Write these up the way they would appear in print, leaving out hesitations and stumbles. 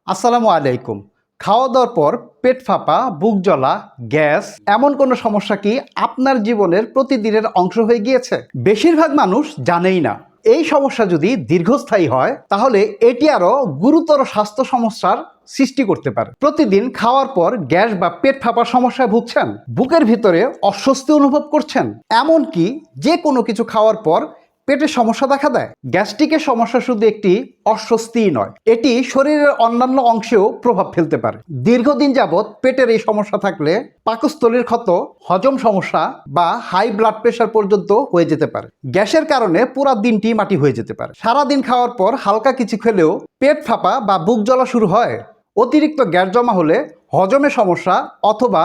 আসসালামু আলাইকুম। খাওয়া দাওয়ার পর পেট ফাঁপা, বুক জ্বলা, গ্যাস এমন কোনো সমস্যা কি আপনার জীবনের প্রতিদিনের অংশ হয়ে গিয়েছে? বেশিরভাগ মানুষ জানেই না। এই সমস্যা যদি দীর্ঘস্থায়ী হয় তাহলে এটি আরও গুরুতর স্বাস্থ্য সমস্যার সৃষ্টি করতে পারে। প্রতিদিন খাওয়ার পর গ্যাস বা পেট ফাঁপার সমস্যায় ভুগছেন, বুকের ভিতরে অস্বস্তি অনুভব করছেন, এমনকি যে কোনো কিছু খাওয়ার পর পেটের সমস্যা দেখা দেয়। গ্যাস্ট্রিকের সমস্যা শুধু একটি অস্বস্তিই নয়, এটি শরীরের অন্যান্য অংশেও প্রভাব ফেলতে পারে। দীর্ঘদিন যাবৎ পেটের এই সমস্যা থাকলে পাকস্থলীর ক্ষত, হজম সমস্যা বা হাই ব্লাড প্রেশার পর্যন্ত হয়ে যেতে পারে। গ্যাসের কারণে পুরো দিনটি মাটি হয়ে যেতে পারে। সারাদিন খাওয়ার পর হালকা কিছু খেলেও পেট ফাঁপা বা বুক জ্বলা শুরু হয়। অতিরিক্ত গ্যাস জমা হলে হজমের সমস্যা অথবা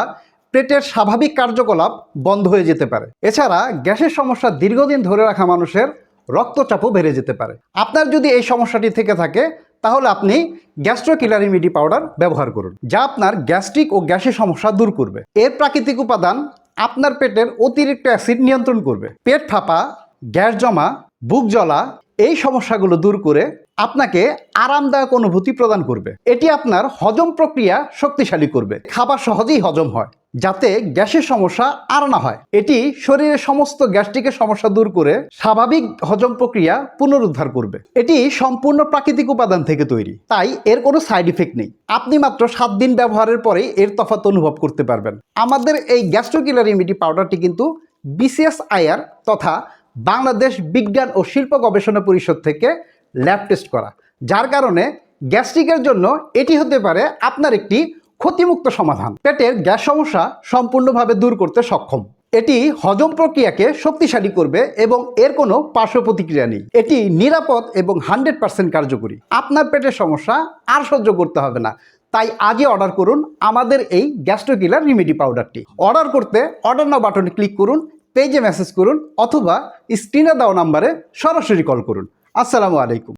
পেটের স্বাভাবিক কার্যকলাপ বন্ধ হয়ে যেতে পারে। এছাড়া গ্যাসের সমস্যা দীর্ঘদিন ধরে রাখা মানুষের রক্তচাপও বেড়ে যেতে পারে। আপনার যদি এই সমস্যাটি থেকে থাকে তাহলে আপনি গ্যাস্ট্রো কিলার রেমেডি পাউডার ব্যবহার করুন, যা আপনার গ্যাস্ট্রিক ও গ্যাসের সমস্যা দূর করবে। এর প্রাকৃতিক উপাদান আপনার পেটের অতিরিক্ত অ্যাসিড নিয়ন্ত্রণ করবে। পেট ফাঁপা, গ্যাস জমা, বুক জ্বলা এই সমস্যাগুলো দূর করে আপনাকে আরামদায়ক অনুভূতি প্রদান করবে। এটি আপনার হজম প্রক্রিয়া শক্তিশালী করবে, খাবার সহজেই হজম হয় যাতে গ্যাসের সমস্যা আর না হয়। এটি শরীরের সমস্ত গ্যাস্ট্রিকের সমস্যা দূর করে স্বাভাবিক হজম প্রক্রিয়া পুনরুদ্ধার করবে। এটি সম্পূর্ণ প্রাকৃতিক উপাদান থেকে তৈরি, তাই এর কোনো সাইড ইফেক্ট নেই। আপনি মাত্র 7 দিন ব্যবহারের পরেই এর তফাৎ অনুভব করতে পারবেন। আমাদের এই গ্যাস্ট্রো কিলার রেমেডি পাউডারটি কিন্তু BCSIR তথা বাংলাদেশ বিজ্ঞান ও শিল্প গবেষণা পরিষদ থেকে ল্যাব টেস্ট করা, যার কারণে গ্যাস্ট্রিকের জন্য এটি হতে পারে আপনার একটি ক্ষতিমুক্ত সমাধান। পেটের গ্যাস সমস্যা সম্পূর্ণভাবে দূর করতে সক্ষম। এটি হজম প্রক্রিয়াকে শক্তিশালী করবে এবং এর কোনো পার্শ্ব প্রতিক্রিয়া নেই। এটি নিরাপদ এবং 100% কার্যকরী। আপনার পেটের সমস্যা আর সহ্য করতে হবে না, তাই আজই অর্ডার করুন আমাদের এই গ্যাস্ট্রো কিলার রেমেডি পাউডারটি। অর্ডার করতে অর্ডার নাও বাটনে ক্লিক করুন, পেজে মেসেজ করুন অথবা স্ক্রিনে দেওয়া নাম্বারে সরাসরি কল করুন। আসসালামু আলাইকুম।